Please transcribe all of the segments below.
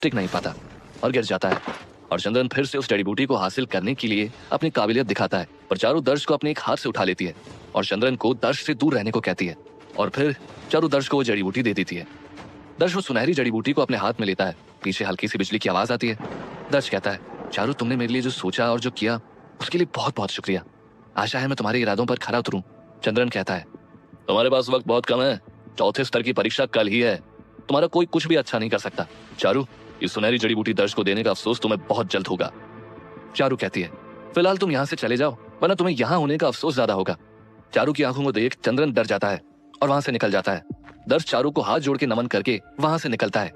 टिक नहीं पाता और गिर जाता है। और चंद्रन फिर से उस जड़ी बूटी को हासिल करने के लिए अपनी काबिलियत दिखाता है, पर चारू दर्श को अपने एक हाथ से उठा लेती है और चंद्रन को दर्श से दूर रहने को कहती है। और फिर चारू दर्श को वो जड़ी बूटी दे देती है। दर्श वो सुनहरी जड़ी बूटी को अपने हाथ में लेता है। पीछे हल्की सी बिजली की आवाज आती है। दर्श कहता है, चारू, तुमने मेरे लिए जो सोचा और जो किया उसके लिए बहुत बहुत शुक्रिया। आशा है मैं तुम्हारे इरादों पर खरा उतरूं। चंद्रन कहता है, तुम्हारे पास वक्त बहुत कम है। चौथे स्तर की परीक्षा कल ही है। तुम्हारा कोई कुछ भी अच्छा नहीं कर सकता। चारू, ये सुनहरी जड़ी बूटी दर्श को देने का अफसोस तुम्हें बहुत जल्द होगा। चारू कहती है, फिलहाल तुम यहाँ से चले जाओ, वरना तुम्हें यहाँ होने का अफसोस ज्यादा होगा। चारू की आंखों को देख चंद्रन डर जाता है और वहां से निकल जाता है। दर्श चारू को हाथ जोड़ के नमन करके वहां से निकलता है।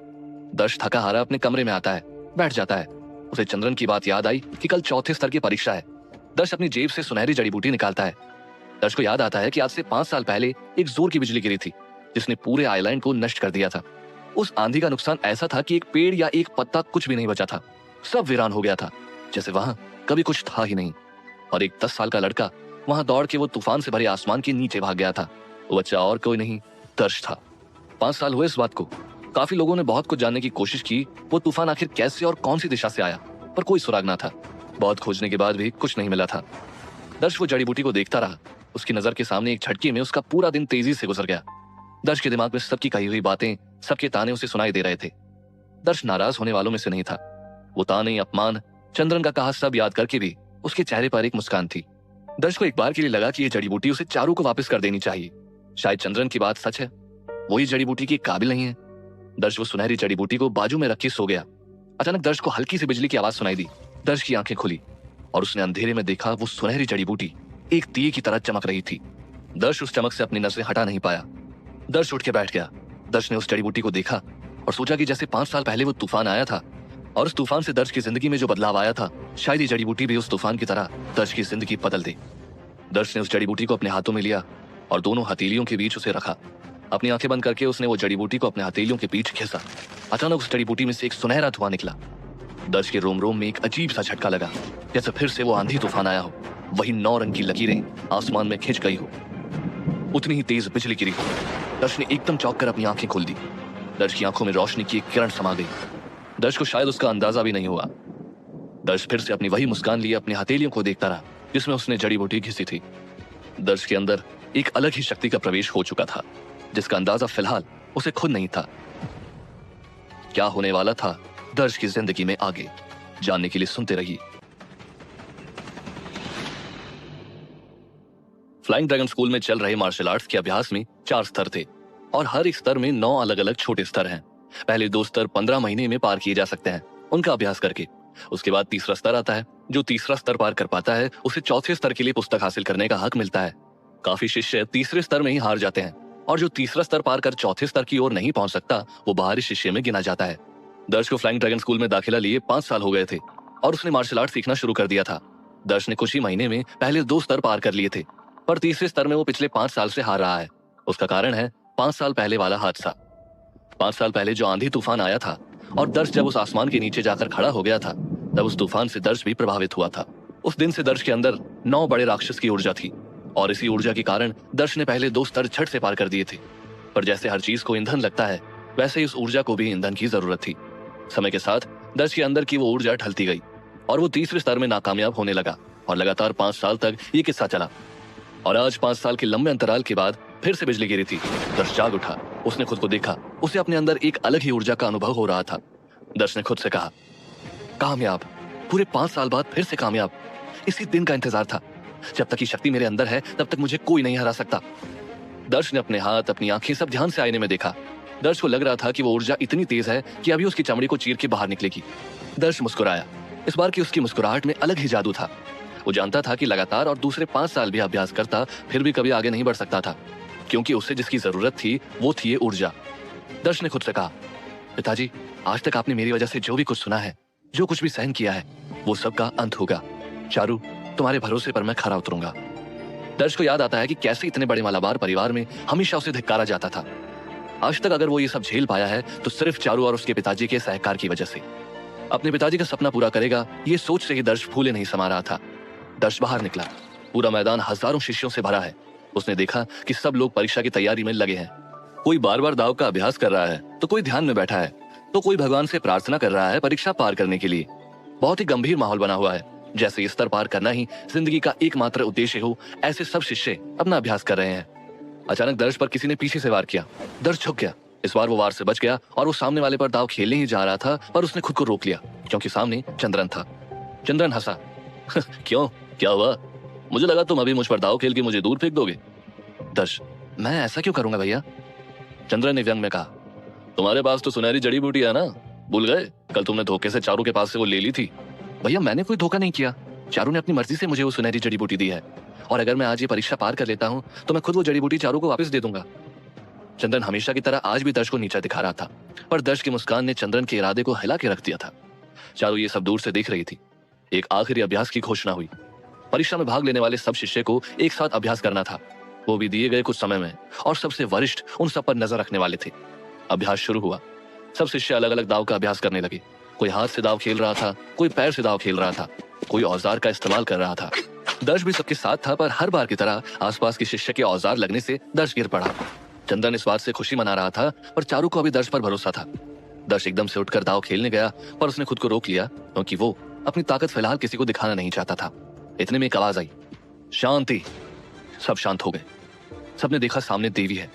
दर्श थका हारा अपने कमरे में आता है, बैठ जाता है। उसे चंद्रन की बात याद आई कि कल चौथे स्तर की परीक्षा है। दर्श अपनी जेब से सुनहरी जड़ी बूटी निकालता है। दर्श को याद आता है कि आज से 5 साल पहले एक जोर की बिजली गिरी थी जिसने पूरे आइलैंड को नष्ट कर दिया था। उस आंधी का नुकसान ऐसा था कि एक पेड़ या एक पत्ता कुछ भी नहीं बचा था। सब वीरान हो गया था, जैसे वहां कभी कुछ था ही नहीं। और एक 10 साल का लड़का वहां दौड़ के वो तूफान से भरे आसमान के नीचे भाग गया था। वो बच्चा और कोई नहीं, दर्श था। 5 साल हुए इस बात को। काफी लोगों ने बहुत कुछ जानने की कोशिश की, वो तूफान आखिर कैसे और कौन सी दिशा से आया, पर कोई सुराग ना था। बहुत खोजने के बाद भी कुछ नहीं मिला था। दर्श वो जड़ी बूटी को देखता रहा। उसकी नजर के सामने एक झटके में उसका पूरा दिन तेजी से गुजर गया। दर्श के दिमाग में सबकी कही हुई बातें, सबके ताने उसे सुनाई दे रहे थे। दर्श नाराज होने वालों में से नहीं था। वो ताने, अपमान, चंद्रन का कहा सब याद करके भी उसके चेहरे पर एक मुस्कान थी। दर्श को एक बार के लिए लगा कि ये जड़ी बूटी उसे चारू को वापस कर देनी चाहिए। शायद चंद्रन की बात सच है, वो ये जड़ी बूटी के काबिल नहीं है। दर्श वो सुनहरी जड़ी बूटी को बाजू में रख के सो गया। अचानक दर्श को हल्की सी बिजली की आवाज सुनाई दी। दर्श की आंखें खुली और उसने अंधेरे में देखा वो सुनहरी जड़ी बूटी एक दिए की तरह चमक रही थी। दर्श उस चमक से अपनी नजरें हटा नहीं पाया। दर्श उठ के बैठ गया। दर्श ने उस जड़ी बूटी को देखा और सोचा कि जैसे 5 साल पहले वो तूफान आया था और उस तूफान से दर्श की जिंदगी में जो बदलाव आया था, शायद ये जड़ी बूटी भी उस तूफान की तरह दर्श की जिंदगी बदल दे। दर्श ने उस जड़ी बूटी को अपने हाथों में लिया और दोनों हथेलियों के बीच उसे रखा। अपनी आंखें बंद करके उसने वो जड़ी बूटी को अपने हथेलियों के बीच घिसा। अचानक उस जड़ी बूटी में से एक सुनहरा धुआं निकला। दर्श के रोम रोम में एक अजीब सा झटका लगा, जैसे फिर से वो आंधी तूफान आया हो। वही 9 रंग की लकीरें आसमान में खिंच गई हो, उतनी ही तेज बिजली गिरी हो। दर्श ने एकदम चौंक कर अपनी आंखें खोल दी। दर्श की आंखों में रोशनी की एक किरण समा गई। दर्श को शायद उसका अंदाजा भी नहीं हुआ। दर्श फिर से अपनी वही मुस्कान लिए अपनी हथेलियों को देखता रहा जिसमें उसने जड़ी बूटी घिसी थी। दर्श के अंदर एक अलग ही शक्ति का प्रवेश हो चुका था, जिसका अंदाजा फिलहाल उसे खुद नहीं था। क्या होने वाला था दर्श की जिंदगी में आगे, जानने के लिए सुनते रहिए। फ्लाइंग ड्रैगन स्कूल में चल रहे मार्शल आर्ट्स के अभ्यास में 4 स्तर थे और हर एक स्तर में 9 अलग अलग छोटे स्तर हैं। पहले 2 स्तर 15 महीने में पार किए जा सकते हैं उनका अभ्यास करके। उसके बाद तीसरा स्तर आता है। जो तीसरा स्तर पार कर पाता है उसे चौथे स्तर के लिए पुस्तक हासिल करने का हक मिलता है। काफी शिष्य तीसरे स्तर में ही हार जाते हैं और जो तीसरा स्तर पार कर चौथे स्तर की ओर नहीं पहुंच सकता वो बाहरी शिष्य में गिना जाता है। दर्श को फ्लाइंग ड्रैगन स्कूल में दाखिला लिए 5 साल हो गए थे और उसने मार्शल आर्ट सीखना शुरू कर दिया था। दर्श ने कुछ ही महीने में पहले 2 स्तर पार कर लिए थे, पर तीसरे स्तर में वो पिछले 5 साल से हार रहा है। उसका कारण है 5 साल पहले वाला हादसा। 5 साल पहले जो आंधी तूफान आया था और दर्श जब उस आसमान के नीचे जाकर खड़ा हो गया था, तब उस तूफान से दर्श भी प्रभावित हुआ था। उस दिन से दर्श के अंदर 9 बड़े राक्षस की ऊर्जा थी और इसी ऊर्जा के कारण दर्श ने पहले 2 स्तर झट से पार कर दिए थे। पर जैसे हर चीज को ईंधन लगता है, वैसे ही उस ऊर्जा को भी ईंधन की जरूरत थी। समय के साथ दर्श के अंदर की वो ऊर्जा ढलती गई और वो तीसरे स्तर में नाकामयाब होने लगा और लगातार 5 साल तक ये किस्सा चला। और आज 5 साल के लंबे अंतराल के बाद फिर से बिजली गिरी थी। दर्श जाग उठा। उसने खुद को देखा। उसे अपने अंदर एक अलग ही ऊर्जा का अनुभव हो रहा था। दर्श ने खुद से कहा, कामयाब, पूरे 5 साल बाद फिर से कामयाब। इसी दिन का इंतजार था। जब तक ये शक्ति मेरे अंदर है तब तक मुझे कोई नहीं हरा सकता। दर्श ने अपने हाथ, अपनी आंखें सब ध्यान से आईने में देखा। दर्श को लग रहा था कि वो ऊर्जा इतनी तेज है कि अभी उसकी चमड़ी को चीर के बाहर निकलेगी। दर्श मुस्कुराया। इस बार की उसकी मुस्कुराहट में अलग ही जादू था। वो जानता था कि लगातार और दूसरे 5 साल भी अभ्यास करता फिर भी कभी आगे नहीं बढ़ सकता था, क्योंकि उसे जिसकी जरूरत थी वो थी ये ऊर्जा। दर्श ने खुद से कहा, पिताजी, आज तक आपने मेरी वजह से जो भी कुछ सुना है, जो कुछ भी सहन किया है, वो सब का अंत होगा। चारू, तुम्हारे भरोसे पर मैं खरा उतरूंगा। दर्श को याद आता है कि कैसे इतने बड़े मालाबार परिवार में हमेशा उसे धिक्कारा जाता था। आज तक अगर वो ये सब झेल पाया है तो सिर्फ चारू और उसके पिताजी के सहकार की वजह से। अपने पिताजी का सपना पूरा करेगा, ये सोच से ही दर्श फूले नहीं समा रहा था। दर्श बाहर निकला। पूरा मैदान हजारों शिष्यों से भरा है। उसने देखा कि सब लोग परीक्षा की तैयारी में लगे हैं। कोई बार बार दाव का अभ्यास कर रहा है तो कोई ध्यान में बैठा है तो कोई भगवान से प्रार्थना कर रहा है परीक्षा पार करने के लिए। बहुत ही गंभीर माहौल बना हुआ है, जैसे ये स्तर पार करना ही जिंदगी का एकमात्र उद्देश्य हो। ऐसे सब शिष्य अपना अभ्यास कर रहे हैं। अचानक दर्श पर किसी ने पीछे से वार किया। दर्श झुक गया। इस बार वो वार से बच गया और वो सामने वाले पर दाव खेलने ही जा रहा था, पर उसने खुद को रोक लिया क्योंकि सामने चंद्रन था। चंद्रन हंसा। क्यों, क्या हुआ? मुझे लगा तुम अभी मुझ पर दाव खेल के मुझे दूर फेंक दोगे। दर्श, मैं ऐसा क्यों करूंगा भैया? चंद्रन ने व्यंग में कहा, तुम्हारे पास तो सुनहरी जड़ी बूटी है ना, भूल गए? कल तुमने धोखे से चारू के पास से वो ले ली थी। भैया, मैंने कोई धोखा नहीं किया। चारू ने अपनी मर्जी से मुझे वो सुनहरी जड़ी बूटी दी है, और अगर मैं आज ये परीक्षा पार कर लेता हूँ तो मैं खुद वो जड़ी बूटी चारू को वापस दे दूंगा। चंद्रन हमेशा की तरह आज भी दर्श को नीचा दिखा रहा था, पर दर्श की मुस्कान ने चंद्रन के इरादे को हिला के रख दिया था। चारू ये सब दूर से देख रही थी। एक आखिरी अभ्यास की घोषणा हुई। परीक्षा में भाग लेने वाले सब शिष्य को एक साथ अभ्यास करना था, वो भी दिए गए कुछ समय में, और सबसे वरिष्ठ उन सब पर नजर रखने वाले थे। अभ्यास शुरू हुआ। सब शिष्य अलग अलग दाव का अभ्यास करने लगे। कोई हाथ से दाव खेल रहा था, कोई पैर से दाव खेल रहा था, कोई औजार का इस्तेमाल कर रहा था। दर्श भी सबके साथ था, पर हर बार की तरह आसपास के शिष्य के औजार लगने से दर्श गिर पड़ा। चंदन इस बात से खुशी मना रहा था, पर चारू को अभी दर्श पर भरोसा था। दर्श एकदम से उठकर दाव खेलने गया, पर उसने खुद को रोक लिया क्योंकि वो अपनी ताकत फिलहाल किसी को दिखाना नहीं चाहता था। इतने में एक आवाज आई, शांति। सब शांत हो गए। सबने देखा सामने देवी है।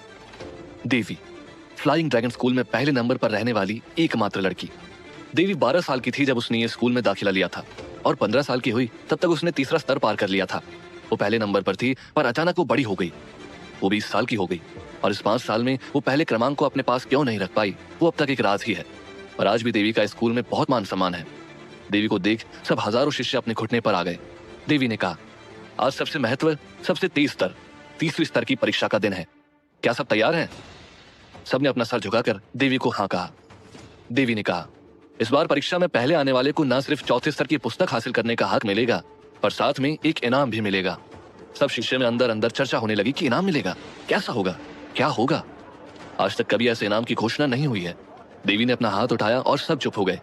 देवी, फ्लाइंग ड्रैगन स्कूल में पहले नंबर पर रहने वाली एकमात्र लड़की। देवी 12 साल की थी जब उसने ये स्कूल में दाखिला लिया था, और 15 साल की हुई तब तक उसने तीसरा स्तर पार कर लिया था। वो पहले नंबर पर थी, पर अचानक वो बड़ी हो गई। वो 20 साल की हो गई, और इस 5 साल में वो पहले क्रमांक को अपने पास क्यों नहीं रख पाई, वो अब तक एक राज ही है। पर आज भी देवी का स्कूल में बहुत मान सम्मान है। देवी को देख सब हजारों शिष्य अपने घुटने पर आ गए। देवी ने कहा, आज सबसे महत्व, सबसे तेज स्तर, तीसरी स्तर की परीक्षा का दिन है। क्या सब तैयार हैं? सबने अपना सर झुकाकर देवी को हाँ कहा। देवी ने कहा, इस बार परीक्षा में पहले आने वाले को न सिर्फ चौथे स्तर की पुस्तक हासिल करने का हक मिलेगा, पर साथ में एक इनाम भी मिलेगा। सब शिष्य में अंदर अंदर चर्चा होने लगी कि इनाम मिलेगा। कैसा होगा, क्या होगा? आज तक कभी ऐसे इनाम की घोषणा नहीं हुई है। देवी ने अपना हाथ उठाया और सब चुप हो गए।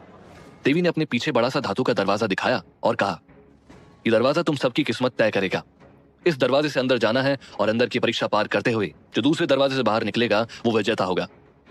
देवी ने अपने पीछे बड़ा सा धातु का दरवाजा दिखाया और कहा, ये दरवाजा तुम सबकी किस्मत तय करेगा। इस दरवाजे से अंदर जाना है, और अंदर की परीक्षा पार करते हुए जो दूसरे दरवाजे से बाहर निकलेगा वो विजेता होगा।